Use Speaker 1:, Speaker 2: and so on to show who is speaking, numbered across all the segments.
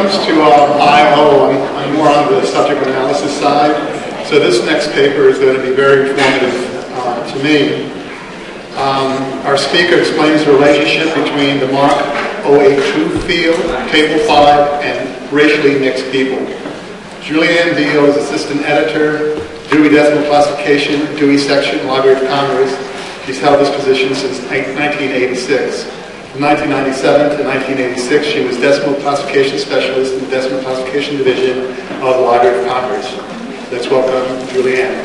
Speaker 1: comes to IO, I'm more on the subject analysis side. So this next paper is going to be very informative to me. Our speaker explains the relationship between the Mark 082 field, Table 5, and racially mixed people. Julianne Beall is assistant editor, Dewey Decimal Classification, Dewey Section, Library of Congress. She's held this position since 1986. From 1997 to 1986, she was Decimal Classification Specialist in the Decimal Classification Division of the Library of Congress. Let's welcome Julianne.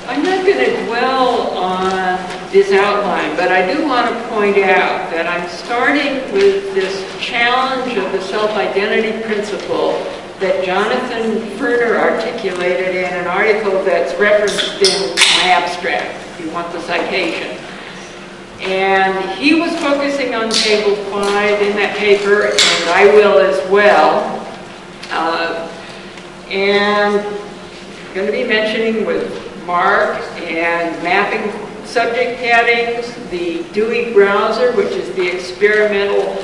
Speaker 2: I'm not going to dwell on this outline, but I do want to point out that I'm starting with this challenge of the self-identity principle that Jonathan Ferner articulated in an article that's referenced in my abstract, if you want the citation. And he was focusing on Table 5 in that paper, and I will as well. And I'm going to be mentioning with Mark and mapping subject headings, the Dewey browser, which is the experimental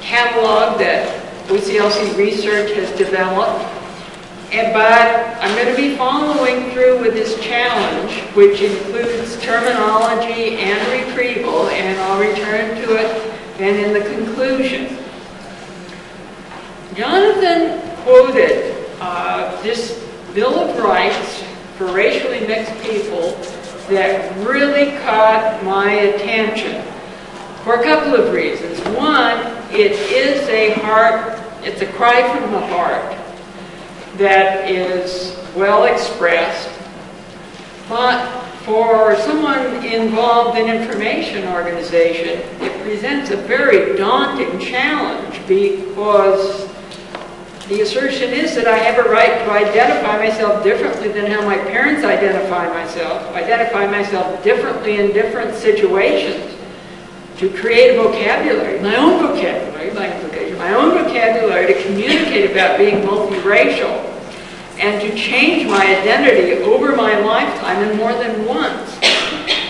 Speaker 2: catalog that OCLC Research has developed. But I'm going to be following through with this challenge, which includes terminology and retrieval, and I'll return to it then in the conclusion. Jonathan quoted this Bill of Rights for racially mixed people that really caught my attention for a couple of reasons. One, it is it's a cry from the heart that is well expressed, but for someone involved in information organization, it presents a very daunting challenge, because the assertion is that I have a right to identify myself differently than how my parents identify myself differently in different situations, to create a vocabulary, my own vocabulary, to communicate about being multiracial, and to change my identity over my lifetime and more than once.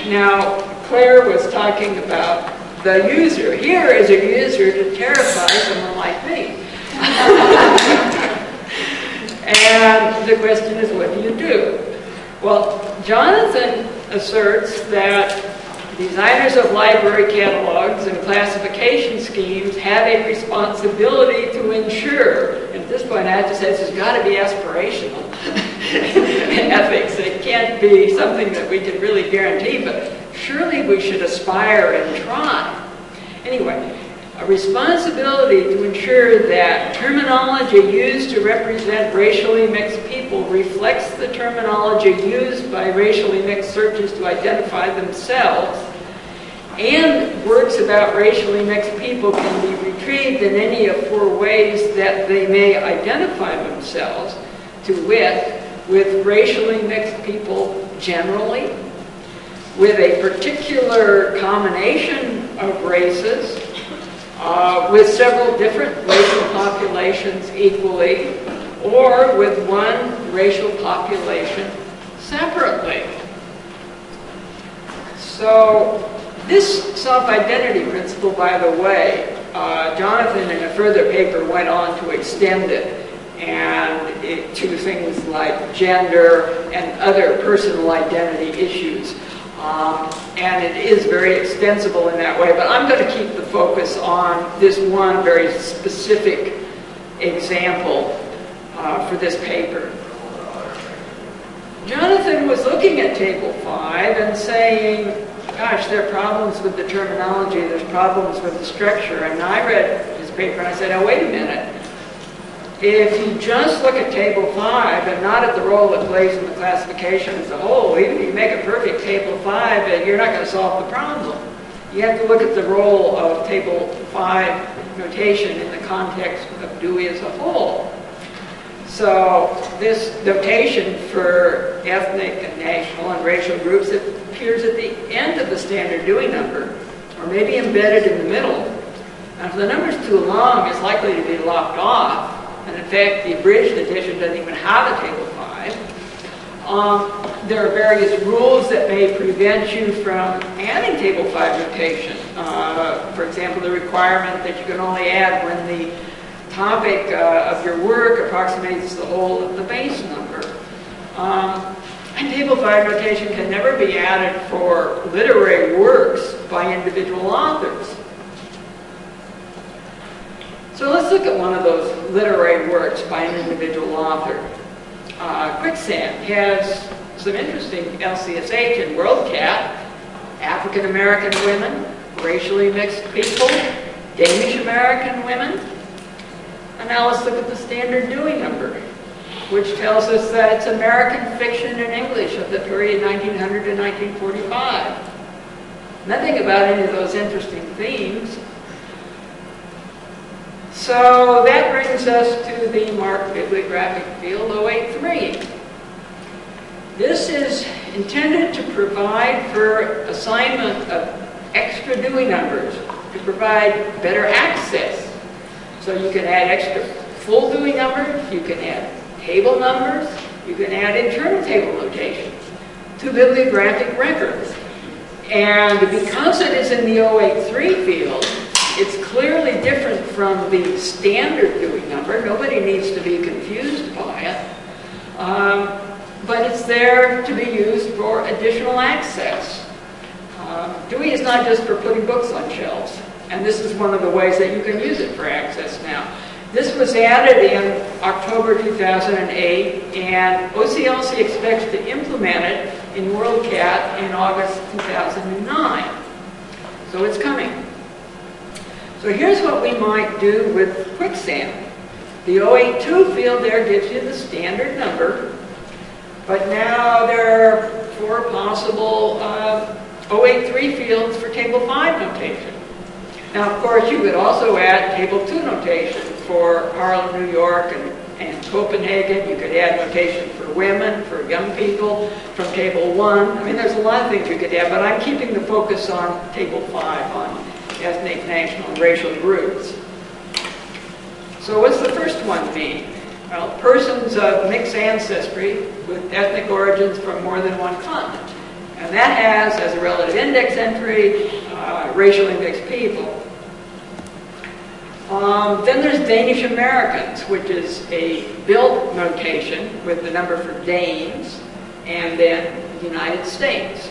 Speaker 2: Now, Claire was talking about the user. Here is a user to terrify someone like me. And the question is, what do you do? Well, Jonathan asserts that designers of library catalogs and classification schemes have a responsibility to ensure, and at this point I have to say this has got to be aspirational in ethics. It can't be something that we can really guarantee, but surely we should aspire and try. Anyway, a responsibility to ensure that terminology used to represent racially mixed people reflects the terminology used by racially mixed searchers to identify themselves, and works about racially mixed people can be retrieved in any of 4 ways that they may identify themselves, to wit, with racially mixed people generally, with a particular combination of races, with several different racial populations equally, or with one racial population separately. So this self-identity principle, by the way, Jonathan in a further paper went on to extend it to things like gender and other personal identity issues. And it is very extensible in that way, but I'm going to keep the focus on this one very specific example for this paper. Jonathan was looking at Table 5 and saying, gosh, there are problems with the terminology, there's problems with the structure. And I read his paper and I said, oh, wait a minute. If you just look at Table 5 and not at the role it plays in the classification as a whole, even if you make a perfect Table 5, you're not going to solve the problem. You have to look at the role of Table 5 notation in the context of Dewey as a whole. So this notation for ethnic and national and racial groups, it appears at the end of the standard Dewey number, or maybe embedded in the middle. And if the number's too long, it's likely to be lopped off. And in fact, the abridged edition doesn't even have a Table 5. there are various rules that may prevent you from adding Table 5 notation. For example, the requirement that you can only add when the topic of your work approximates the whole of the base number. And Table 5 notation can never be added for literary works by individual authors. So let's look at one of those literary works by an individual author. Quicksand has some interesting LCSH and WorldCat, African American women, racially mixed people, Danish American women. And now let's look at the standard Dewey number, which tells us that it's American fiction in English of the period 1900 to 1945. Nothing about any of those interesting themes. So that brings us to the marked bibliographic field 083. This is intended to provide for assignment of extra Dewey numbers, to provide better access. So you can add extra full Dewey numbers, you can add table numbers, you can add internal table notations to bibliographic records. And because it is in the 083 field, it's clearly different from the standard Dewey number. Nobody needs to be confused by it. But it's there to be used for additional access. Dewey is not just for putting books on shelves. And this is one of the ways that you can use it for access now. This was added in October 2008, and OCLC expects to implement it in WorldCat in August 2009. So it's coming. So here's what we might do with Quicksand. The 082 field there gives you the standard number, but now there are 4 possible 083 fields for Table 5 notation. Now, of course, you could also add Table 2 notation for Harlem, New York, and Copenhagen. You could add notation for women, for young people, from Table 1. I mean, there's a lot of things you could add, but I'm keeping the focus on Table 5, on ethnic, national, and racial groups. So what's the first one mean? Well, persons of mixed ancestry with ethnic origins from more than one continent. And that has, as a relative index entry, racially mixed people. Then there's Danish Americans, which is a built notation with the number for Danes, and then United States.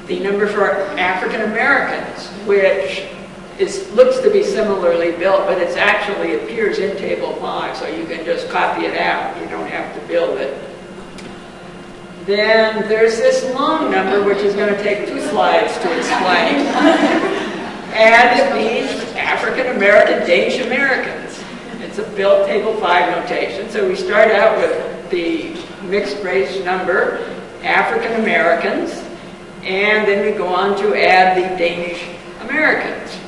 Speaker 2: The number for African Americans, which looks to be similarly built, but it actually appears in Table 5, so you can just copy it out. You don't have to build it. Then there's this long number, which is going to take 2 slides to explain. And it means African American, Danish Americans. It's a built Table 5 notation. So we start out with the mixed race number, African Americans, and then we go on to add the Danish Americans.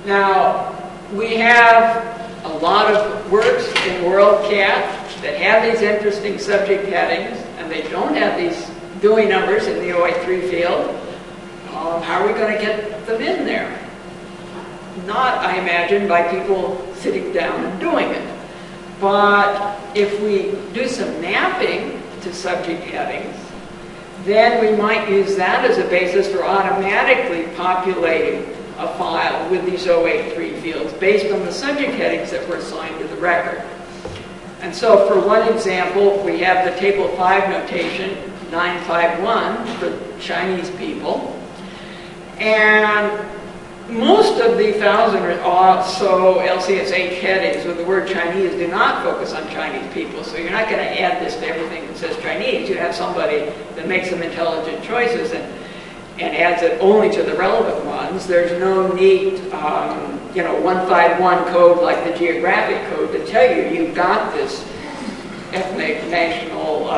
Speaker 2: Now, we have a lot of works in WorldCat that have these interesting subject headings, and they don't have these Dewey numbers in the 083 field. How are we going to get them in there? Not, I imagine, by people sitting down and doing it. But if we do some mapping to subject headings, then we might use that as a basis for automatically populating a file with these 083 fields based on the subject headings that were assigned to the record. And so for one example, we have the Table 5 notation 951 for Chinese people. And most of the 1,000 or so LCSH headings with the word Chinese do not focus on Chinese people. So you're not going to add this to everything that says Chinese. You have somebody that makes some intelligent choices and adds it only to the relevant ones. There's no neat 151 code like the geographic code to tell you you've got this ethnic, national,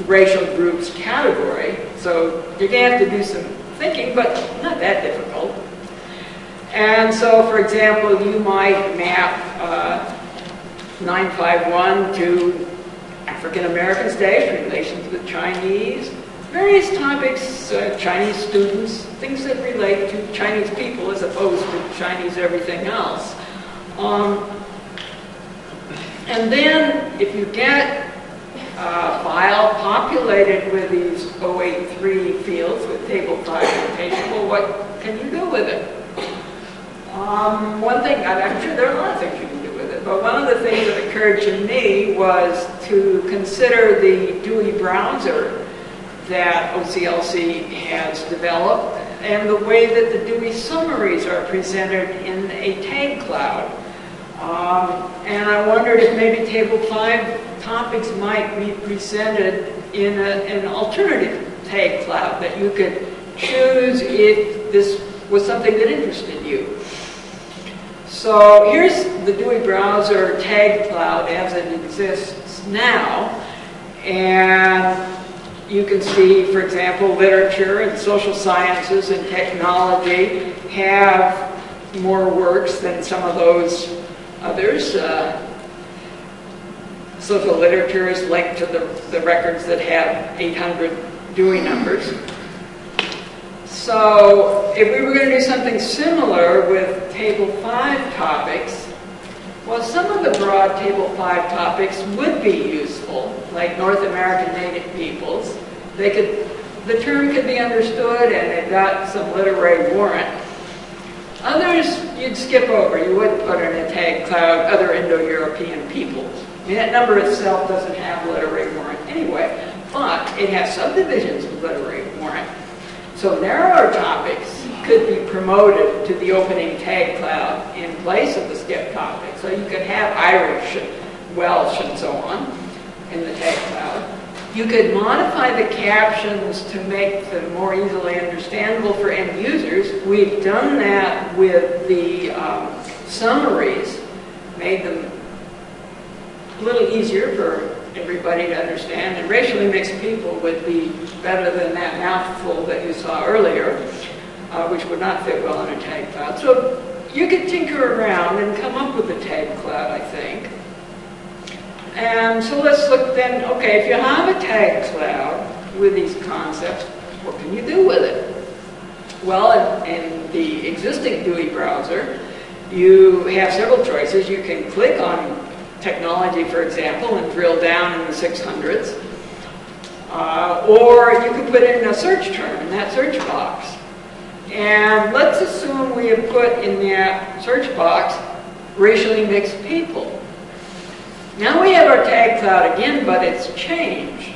Speaker 2: racial groups category. So you're going to have to do some thinking, but not that difficult. And so, for example, you might map 951 to African American states, relations with Chinese, various topics, Chinese students, things that relate to Chinese people as opposed to Chinese everything else. And then, if you get file populated with these OA3 fields with table 5 notation. Well, what can you do with it? One thing, I'm sure there are a lot of things you can do with it, but one of the things that occurred to me was to consider the Dewey browser that OCLC has developed and the way that the Dewey summaries are presented in a tag cloud. And I wondered if maybe table 5 topics might be presented in an alternative tag cloud that you could choose if this was something that interested you. So here's the Dewey browser tag cloud as it exists now, and you can see, for example, literature and social sciences and technology have more works than some of those others. Social literature is linked to the records that have 800 Dewey numbers. So if we were going to do something similar with Table 5 topics, well, some of the broad Table 5 topics would be useful, like North American Native Peoples. The term could be understood and it got some literary warrant. Others you'd skip over. You wouldn't put in a tag cloud other Indo-European peoples. I mean, that number itself doesn't have literary warrant anyway, but it has subdivisions of literary warrant. So narrower topics could be promoted to the opening tag cloud in place of the skip topic. So you could have Irish, Welsh, and so on in the tag cloud. You could modify the captions to make them more easily understandable for end users. We've done that with the summaries, made them a little easier for everybody to understand, and racially mixed people would be better than that mouthful that you saw earlier, which would not fit well in a tag cloud. So you could tinker around and come up with a tag cloud, I think. And so let's look then, okay, if you have a tag cloud with these concepts, what can you do with it? Well, in the existing Dewey browser, you have several choices. You can click on technology, for example, and drill down in the 600s. Or you can put in a search term in that search box. And let's assume we have put in that search box racially mixed people. Now we have our tag cloud again, but it's changed.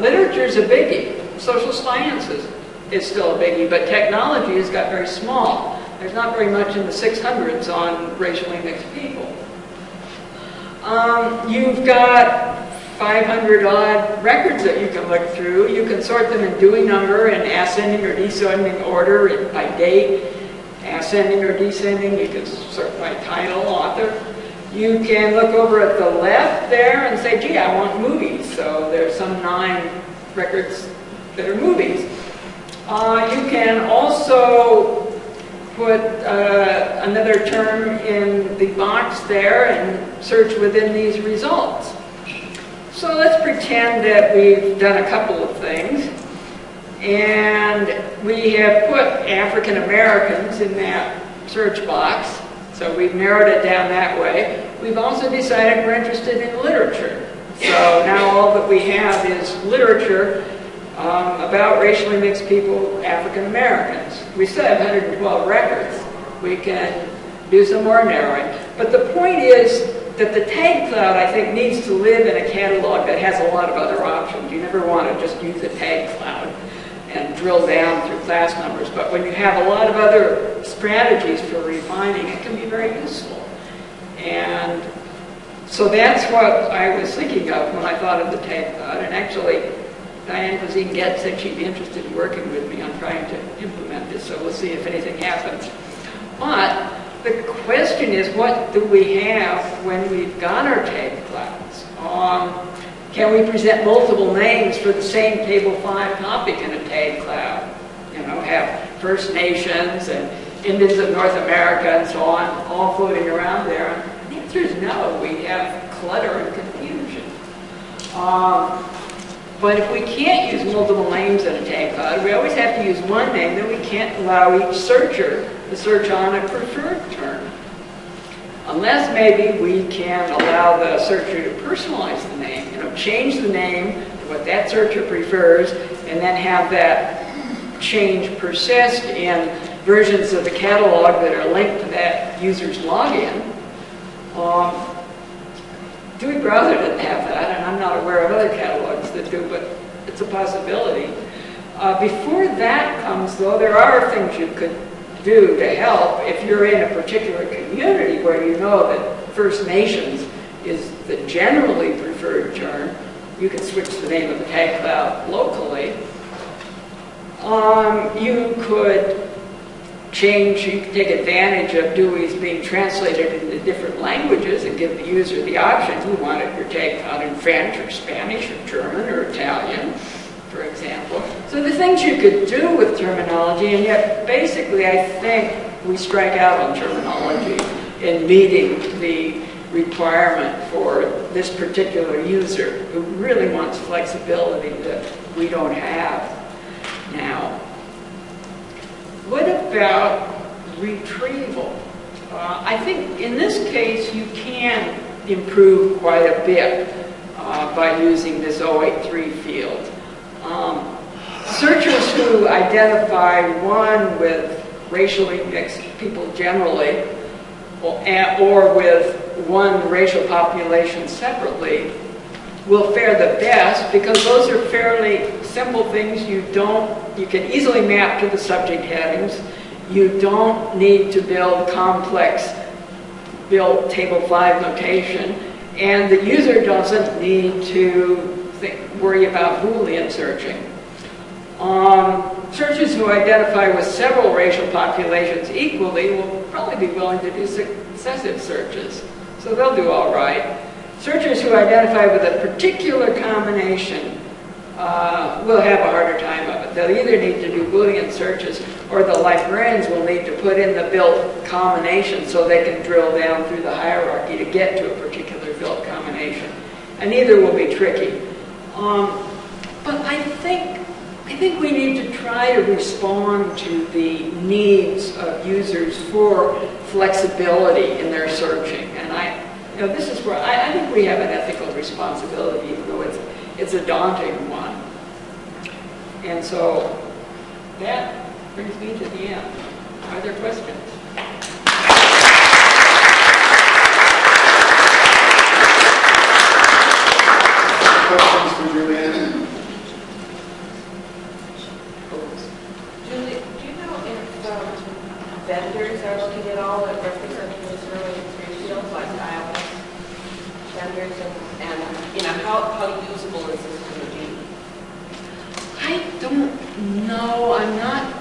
Speaker 2: Literature is a biggie. Social sciences is still a biggie, but technology has got very small. There's not very much in the 600s on racially mixed people. You've got 500 odd records that you can look through. You can sort them in Dewey number and ascending or descending order by date, ascending or descending. You can sort by title, author. You can look over at the left there and say, gee, I want movies. So there's some 9 records that are movies. You can also put another term in the box there and search within these results. So let's pretend that we've done a couple of things. And we have put African Americans in that search box. So we've narrowed it down that way. We've also decided we're interested in literature. So now all that we have is literature about racially mixed people, African Americans. We still have 112 records. We can do some more narrowing. But the point is that the tag cloud, I think, needs to live in a catalog that has a lot of other options. You never want to just use a tag cloud and drill down through class numbers. But when you have a lot of other strategies for refining, it can be very useful. And so that's what I was thinking of when I thought of the tag cloud. And actually, Diane Kazin-Getz said she'd be interested in working with me on trying to implement this. So we'll see if anything happens. But the question is, what do we have when we've got our tag clouds? Can we present multiple names for the same Table 5 topic in a tag cloud? You know, have First Nations and Indians of North America and so on all floating around there? And the answer is no. We have clutter and confusion. But if we can't use multiple names in a tag cloud, we always have to use one name, then we can't allow each searcher to search on a preferred term. Unless maybe we can allow the searcher to personalize the name, change the name what that searcher prefers, and then have that change persist in versions of the catalog that are linked to that user's login. Dewey Browser didn't have that, and I'm not aware of other catalogs that do, but it's a possibility. Before that comes, though, there are things you could do to help if you're in a particular community where you know that First Nations is the generally preferred term. You can switch the name of the tag cloud locally. You could take advantage of Dewey's being translated into different languages and give the user the option. You wanted your tag cloud in French or Spanish or German or Italian, for example. So the things you could do with terminology, and yet basically I think we strike out on terminology in meeting the requirement for this particular user who really wants flexibility that we don't have now. What about retrieval? I think in this case you can improve quite a bit by using this 083 field. Searchers who identify one with racially mixed people generally, or with one racial population separately, will fare the best because those are fairly simple things. You can easily map to the subject headings. You don't need to build complex table 5 notation, and the user doesn't need to worry about Boolean searching. Searchers who identify with several racial populations equally will probably be willing to do successive searches, so they'll do all right. Searchers who identify with a particular combination will have a harder time of it. They'll either need to do Boolean searches, or the librarians will need to put in the built combination so they can drill down through the hierarchy to get to a particular built combination. And either will be tricky. But I think we need to try to respond to the needs of users for flexibility in their searching. And this is where I think we have an ethical responsibility, even though it's a daunting one. And so that brings me to the end. Are there questions?
Speaker 1: Questions for Julianne?
Speaker 3: Julie, do you know if vendors are looking at all at representing this really three fields like IOEthics vendors, and how usable is this going to be?
Speaker 2: I don't know. I'm not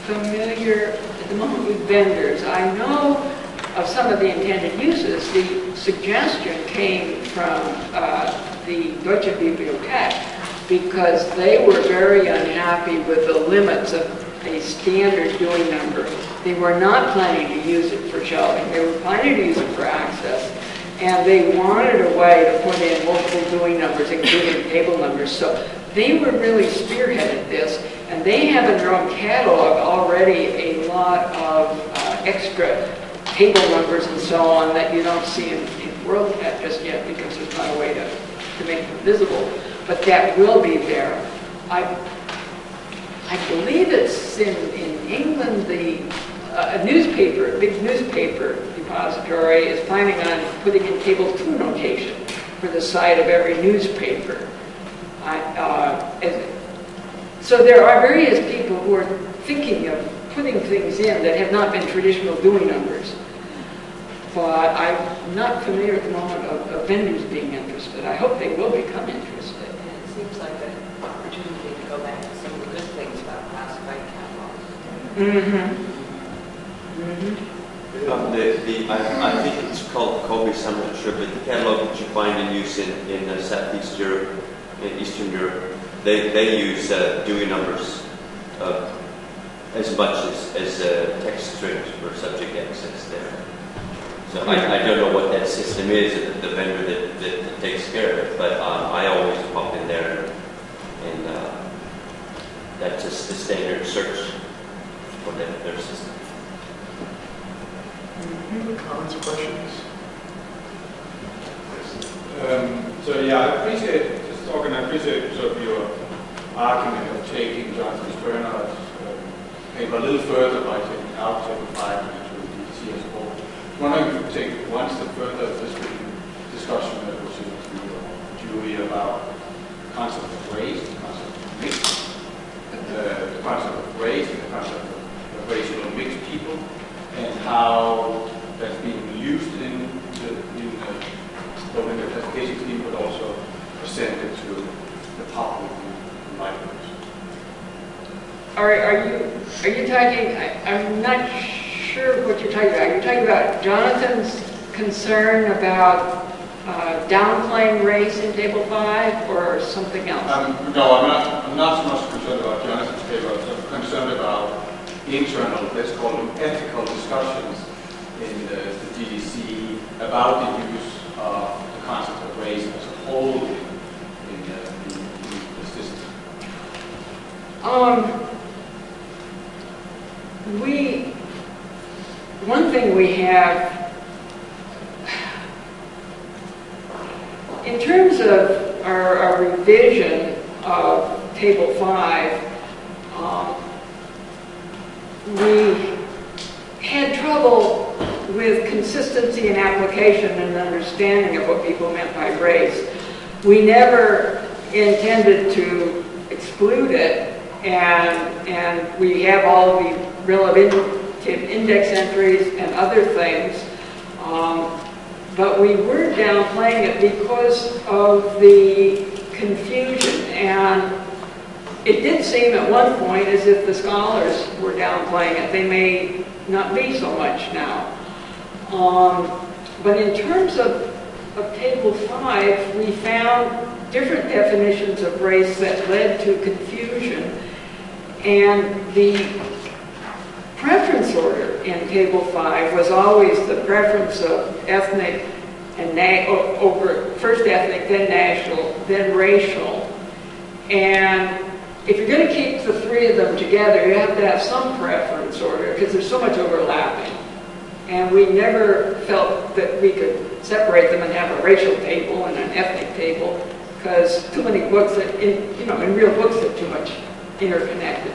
Speaker 2: familiar at the moment with vendors. I know of some of the intended uses. The suggestion came from the Deutsche Bibliothek because they were very unhappy with the limits of a standard Dewey number. They were not planning to use it for shelving. They were planning to use it for access. And they wanted a way to put in multiple Dewey numbers, including table numbers. So they were really spearheaded this. And they have in their own catalog already a lot of extra table numbers and so on that you don't see in WorldCat just yet because there's not a way to make them visible. But that will be there. I believe it's in England, a newspaper, a big newspaper depository is planning on putting in table 2 notation for the side of every newspaper. So there are various people who are thinking of putting things in that have not been traditional Dewey numbers. But I'm not familiar at the moment of vendors being interested. I hope they will become interested.
Speaker 3: And it seems like an opportunity to go back to some of the good things about classified catalogs.
Speaker 2: Mm-hmm. Mm-hmm.
Speaker 4: I think it's called Colby's, I'm not sure, but the catalog that you find in use in Southeast Europe, in Eastern Europe, they use Dewey numbers as much as text strings for subject access there. So I don't know what that system is, the vendor that takes care of it, but I always pop in there and that's just the standard search for their system.
Speaker 1: Comments or questions?
Speaker 5: So yeah, I appreciate this talk, and I appreciate sort of your argument of taking Jonathan Sperner's paper a little further by taking out Table 5 and into the DDC as a whole. I'm wondering if you could take one step further this discussion that was with Julie about the concept of race, the concept of mix, the concept of race, and the concept of racial mixed people, and how that's being used in both in the classification scheme, but also presented to the public in libraries.
Speaker 2: Are you talking? I'm not sure what you're talking about. Are you talking about Jonathan's concern about downplaying race in Table 5, or something else?
Speaker 5: No, I'm not so much concerned about Jonathan's paper. I'm concerned about internal, let's call them ethical discussions in the DDC about the use of the concept of race as a whole in the system.
Speaker 2: One thing we have, in terms of our revision of Table 5, we had trouble with consistency in application and understanding of what people meant by race. We never intended to exclude it, and we have all the relative index entries and other things, but we were downplaying it because of the confusion, and it did seem at one point as if the scholars were downplaying it. They may not be so much now. But in terms of Table 5, we found different definitions of race that led to confusion, and the preference order in Table 5 was always the preference of ethnic and over first ethnic, then national, then racial. And if you're going to keep the three of them together, you have to have some preference order because there's so much overlapping. And we never felt that we could separate them and have a racial table and an ethnic table, because too many books, in real books, are too much interconnected.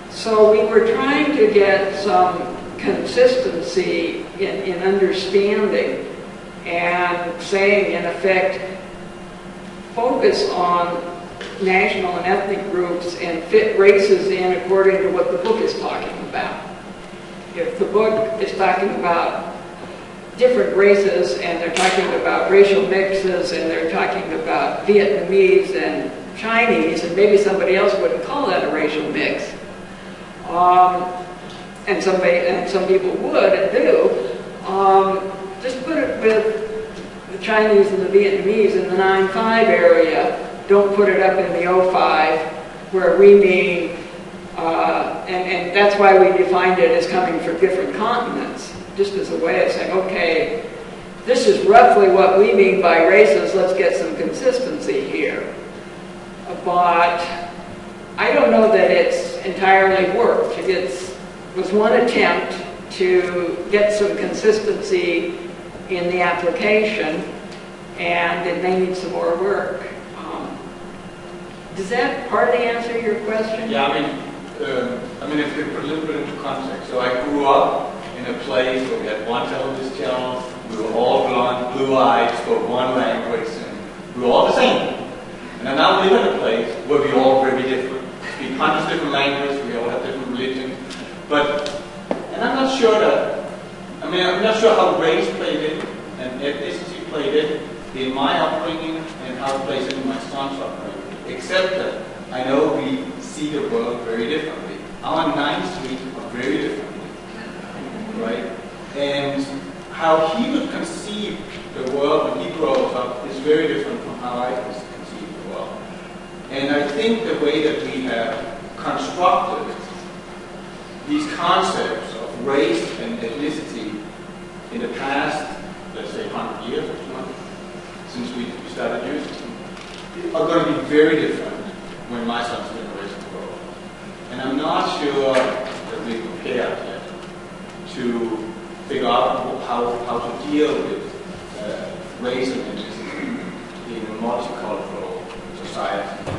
Speaker 2: So we were trying to get some consistency in understanding and saying, in effect, focus on national and ethnic groups and fit races in according to what the book is talking about. If the book is talking about different races and they're talking about racial mixes and they're talking about Vietnamese and Chinese, and maybe somebody else wouldn't call that a racial mix, and some people would and do, just put it with the Chinese and the Vietnamese in the 9-5 area. Don't put it up in the 05, where we mean, and that's why we defined it as coming from different continents, just as a way of saying, okay, this is roughly what we mean by races, let's get some consistency here. But I don't know that it's entirely worked. It was one attempt to get some consistency in the application, and it may need some more work. Does that partly answer your question?
Speaker 5: Yeah, I mean, if we put a little bit into context. So I grew up in a place where we had one television channel, we were all blonde, blue-eyed, spoke one language, and we were all the same. And I now live in a place where we're all very different. We speak hundreds of different languages, we all have different religions, and I'm not sure how race played in and ethnicity played in my upbringing and how it plays in my son's upbringing. Except that I know we see the world very differently. Our 9th Street are very differently, right? And how he would conceive the world when he grows up is very different from how I conceive the world. And I think the way that we have constructed these concepts of race and ethnicity in the past, let's say 100 years or 200, since we started using them, are going to be very different when my son's generation grows up. And I'm not sure that we're prepared yet to figure out how to deal with race and ethnicity in a multicultural society.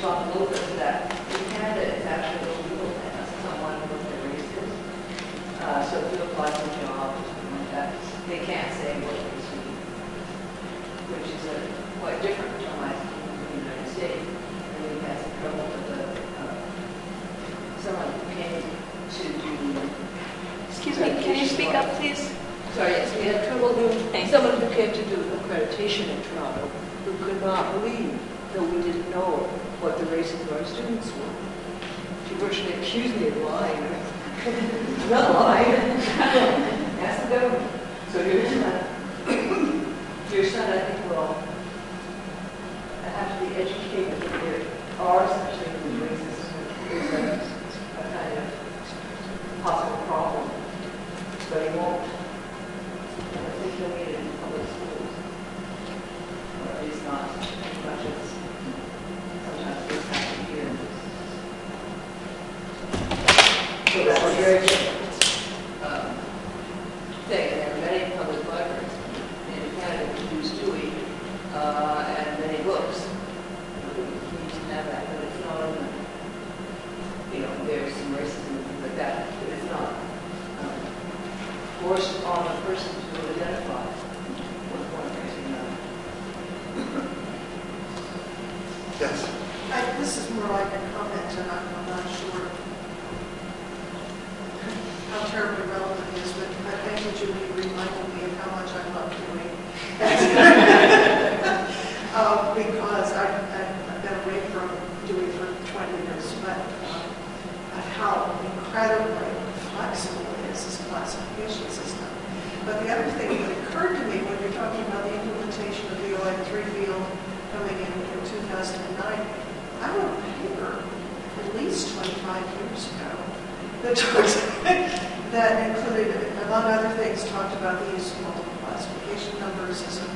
Speaker 6: talk a little bit to that. In Canada, it's actually illegal to ask someone what their race is. So if you apply for a job or something like that, they can't say what race you are, which is quite different from my in the United States. And we had some trouble with someone who came to do.
Speaker 7: Excuse me, can you speak up, please?
Speaker 6: Sorry, yes, we had trouble with someone who came to do accreditation in Toronto who could not believe that we didn't know what the races of our students were. She virtually accused me of lying. I'm not lying. Ask the government. So your son, I think, will have to be educated that there are such things as racism. There's a kind of possible problem, but he won't. I think he'll need it in public schools, or at least not as much as sometimes this happens here. So that's a very different thing. And there are many public libraries in Canada that use Dewey and many books. We used to have that, but it's not on the, there's some racism and things like that, but it's not forced on a person to identify with one race or another.
Speaker 1: Yes.
Speaker 8: This is more like a comment, and I'm not sure how terribly relevant it is, but thank you, Julie, reminding me of how much I love doing. Because I've been away from doing for 20 years, but how incredibly flexible it is as a classification system. But the other thing that occurred to me when you're talking about the implementation of the IOEthics Beall coming in 2009, I wrote a paper at least 25 years ago that included, among other things, talked about the use of multiple classification numbers as a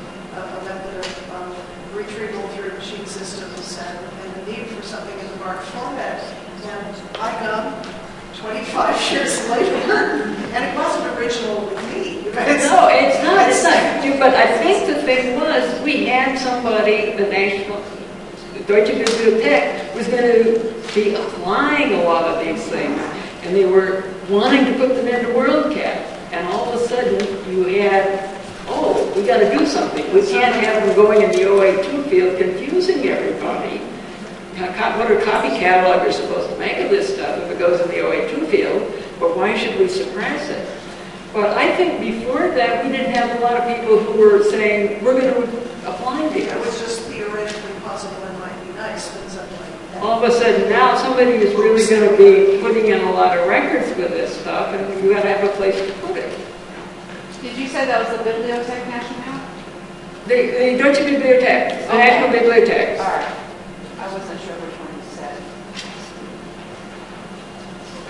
Speaker 8: method of retrieval through machine systems and the need for something in the marked format. And I come 25 years later, and it wasn't original with me.
Speaker 2: No, it's not. But I think the thing was, we had somebody, the National Deutsche Bibliothek, was going to be applying a lot of these things, and they were wanting to put them into WorldCat. And all of a sudden, you had, we got to do something. We can't have them going in the OA2 field, confusing everybody. What are copy catalogers supposed to make of this stuff if it goes in the OA2 field? But why should we suppress it? But I think before that, we didn't have a lot of people who were saying, we're going to apply these.
Speaker 8: It was just theoretically possible and might be nice, but something like that.
Speaker 2: All of a sudden, now somebody is really going to be putting in a lot of records with this stuff, and you got to have a place to put it.
Speaker 3: Did you say that was the Bibliothèque Nationale?
Speaker 2: The Deutsche Bibliothek, the National Bibliothek.
Speaker 3: All right. I wasn't sure which one you said.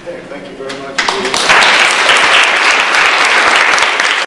Speaker 1: Okay, thank you very much.